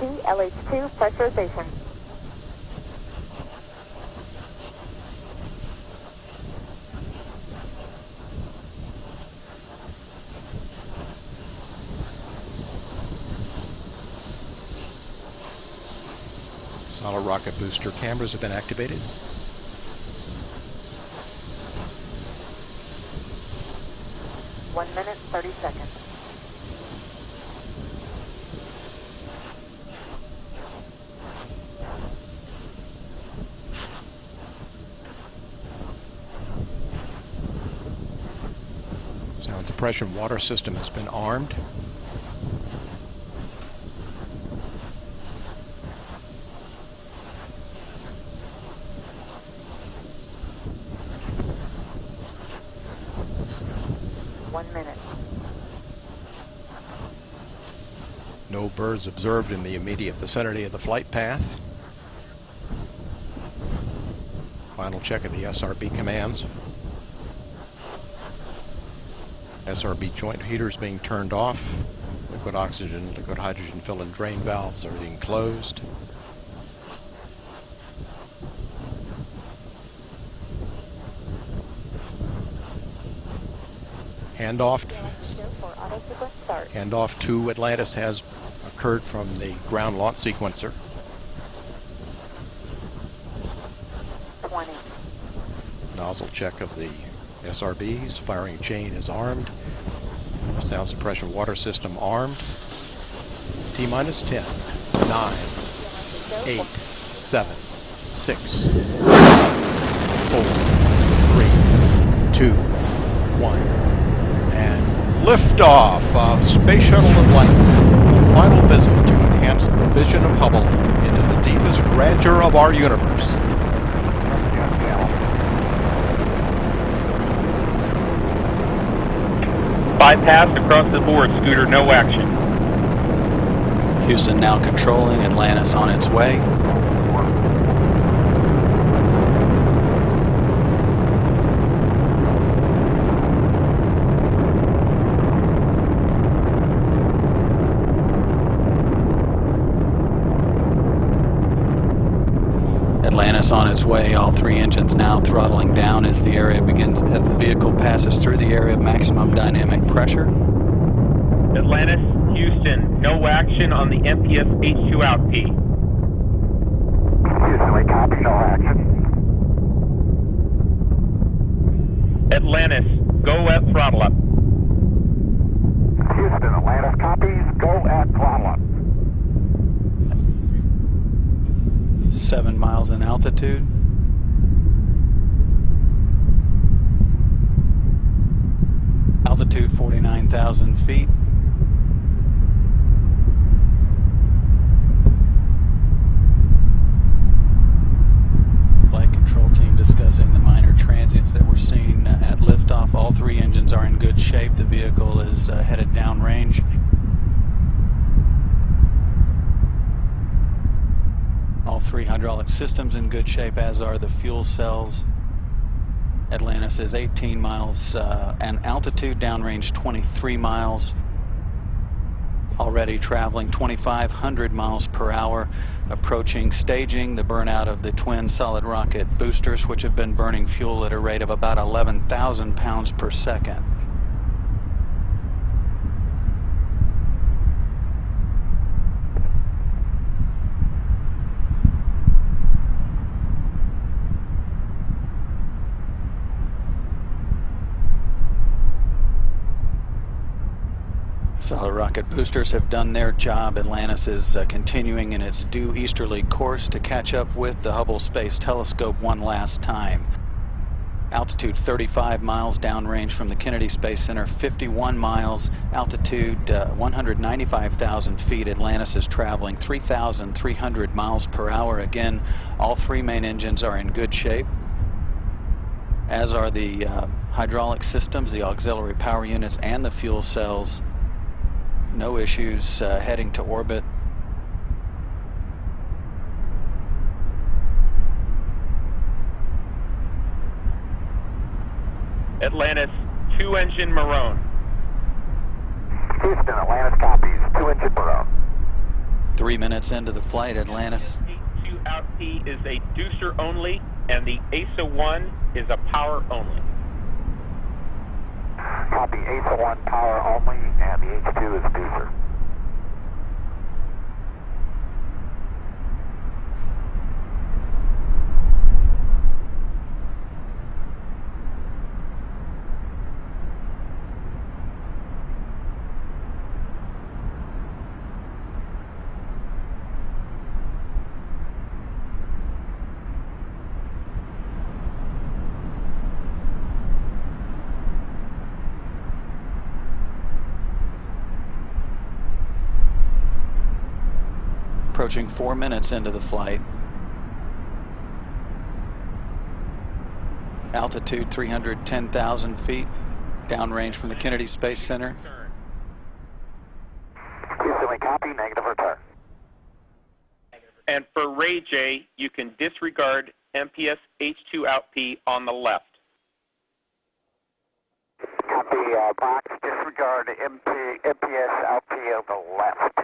LH2 pressurization. Solid rocket booster cameras have been activated. One minute, 30 seconds. Sound suppression water system has been armed. No birds observed in the immediate vicinity of the flight path. Final check of the SRB commands. SRB joint heaters being turned off. Liquid oxygen, liquid hydrogen fill and drain valves are being closed. Handoff to Atlantis has occurred from the ground launch sequencer. 20. Nozzle check of the SRBs. Firing chain is armed. Sound suppression water system armed. T-minus 10, 9, 8, 7, 6, 5, 4, 3, 2, 1. And liftoff of Space Shuttle Atlantis. A final visit to enhance the vision of Hubble into the deepest grandeur of our universe. Bypass across the board, Scooter, no action. Houston now controlling, Atlantis on its way. Atlantis on its way, all three engines now throttling down as the vehicle passes through the area of maximum dynamic pressure. Atlantis, Houston, no action on the MPS H2 out P. Houston, we copy, no action. Atlantis, go at throttle up. Houston, Atlantis copies, go at throttle up. 7 miles in altitude. Altitude 49,000 feet. Flight control team discussing the minor transients that we're seeing at liftoff. All three engines are in good shape. The vehicle is headed downrange. All three hydraulic systems in good shape, as are the fuel cells. Atlantis is 18 miles and altitude, downrange 23 miles. Already traveling 2,500 miles per hour, approaching staging, the burnout of the twin solid rocket boosters, which have been burning fuel at a rate of about 11,000 pounds per second. Solid rocket boosters have done their job. Atlantis is continuing in its due easterly course to catch up with the Hubble Space Telescope one last time. Altitude 35 miles, downrange from the Kennedy Space Center 51 miles, altitude 195,000 feet. Atlantis is traveling 3,300 miles per hour. Again, all three main engines are in good shape, as are the hydraulic systems, the auxiliary power units, and the fuel cells. No issues heading to orbit. Atlantis, two-engine Maroon. Houston, Atlantis copies, two-engine Maroon. 3 minutes into the flight, Atlantis. H2 out P is a deucer only, and the ASA-1 is a power only. Copy, ASA-1 power only, and the H2 is deucer. Approaching 4 minutes into the flight. Altitude 310,000 feet, downrange from the Kennedy Space Center. Houston, we copy, negative return. And for Ray J, you can disregard MPS H2 out P on the left. Copy, box, disregard MPS out P on the left.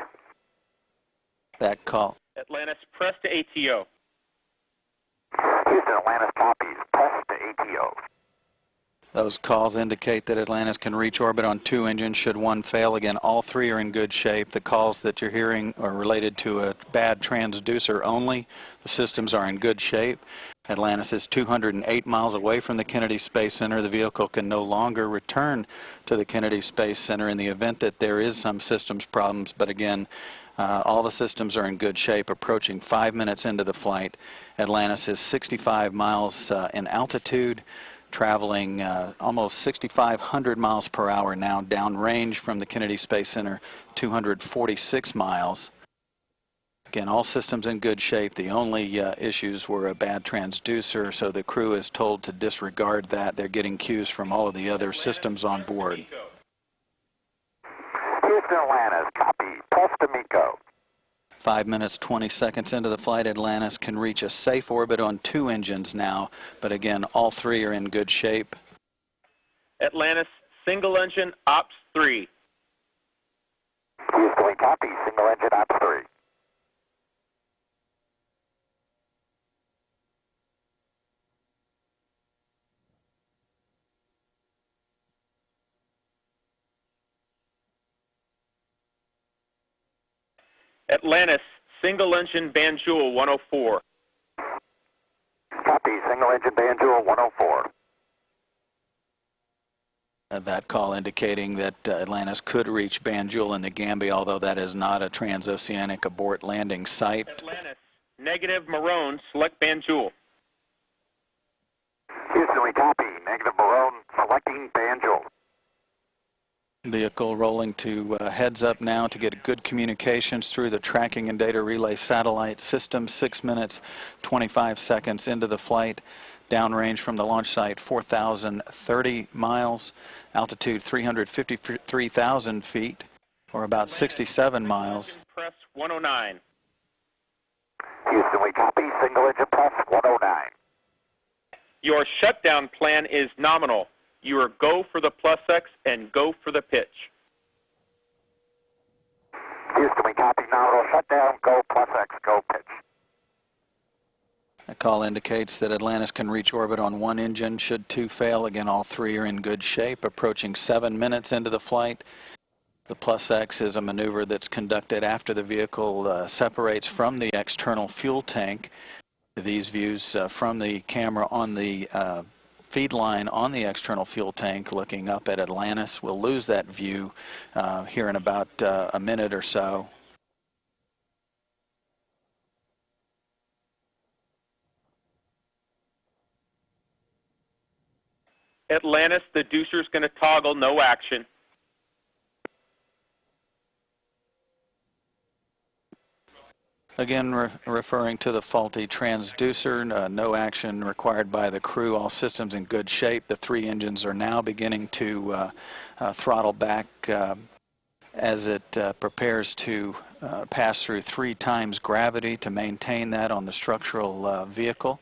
That call. Atlantis, press to ATO. Houston, Atlantis copies, press to ATO. Those calls indicate that Atlantis can reach orbit on 2 engines should one fail. Again, all 3 are in good shape. The calls that you're hearing are related to a bad transducer only. The systems are in good shape. Atlantis is 208 miles away from the Kennedy Space Center. The vehicle can no longer return to the Kennedy Space Center in the event that there is some systems problems. But again, all the systems are in good shape. Approaching 5 minutes into the flight, Atlantis is 65 miles in altitude, traveling almost 6,500 miles per hour now, downrange from the Kennedy Space Center, 246 miles. Again, all systems in good shape. The only issues were a bad transducer, so the crew is told to disregard that. They're getting cues from all of the other systems on board. Houston, Atlantis, copy, press to MECO. 5 minutes, 20 seconds into the flight, Atlantis can reach a safe orbit on 2 engines now, but again, all 3 are in good shape. Atlantis, single engine, ops 3. Houston, we copy, single engine ops 3. Atlantis, single engine, Banjul 104. Copy, single engine Banjul 104. That call indicating that Atlantis could reach Banjul in the Gambia, although that is not a transoceanic abort landing site. Atlantis, negative Marone, select Banjul. Houston, we copy, negative Marone, selecting Banjul. Vehicle rolling to heads up now to get good communications through the tracking and data relay satellite system. 6 minutes, 25 seconds into the flight. Downrange from the launch site, 4,030 miles. Altitude, 353,000 feet, or about 67 miles. Press 109. Houston, we copy, single engine press 109. Your shutdown plan is nominal. You are go for the plus X and go for the pitch. Houston, we copy, nominal shutdown, go plus X, go pitch. The call indicates that Atlantis can reach orbit on 1 engine should 2 fail. Again, all 3 are in good shape. Approaching 7 minutes into the flight. The plus X is a maneuver that's conducted after the vehicle separates from the external fuel tank. These views from the camera on the feed line on the external fuel tank looking up at Atlantis. We'll lose that view here in about a minute or so. Atlantis, the deucer's going to toggle, no action. Again, referring to the faulty transducer, no action required by the crew. All systems in good shape. The 3 engines are now beginning to throttle back as it prepares to pass through 3 times gravity to maintain that on the structural vehicle.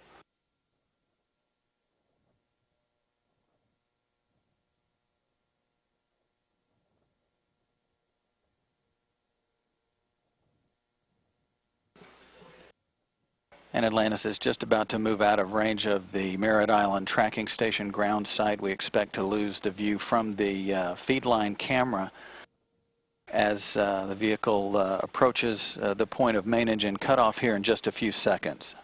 And Atlantis is just about to move out of range of the Merritt Island tracking station ground site. We expect to lose the view from the feed line camera as the vehicle approaches the point of main engine cutoff here in just a few seconds.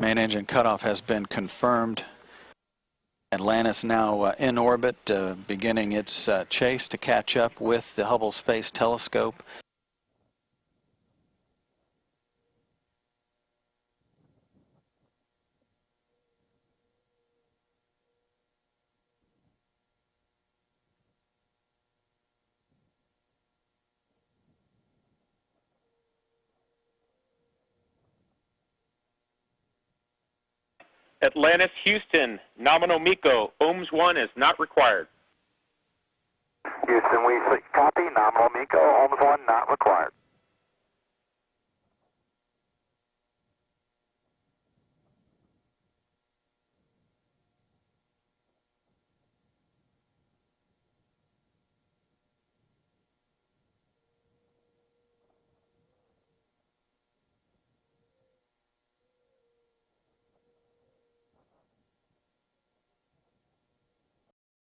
Main engine cutoff has been confirmed. Atlantis now in orbit, beginning its chase to catch up with the Hubble Space Telescope. Atlantis, Houston, nominal MECO, ohms 1 is not required. Houston, we copy. Nominal MECO, ohms 1 not required.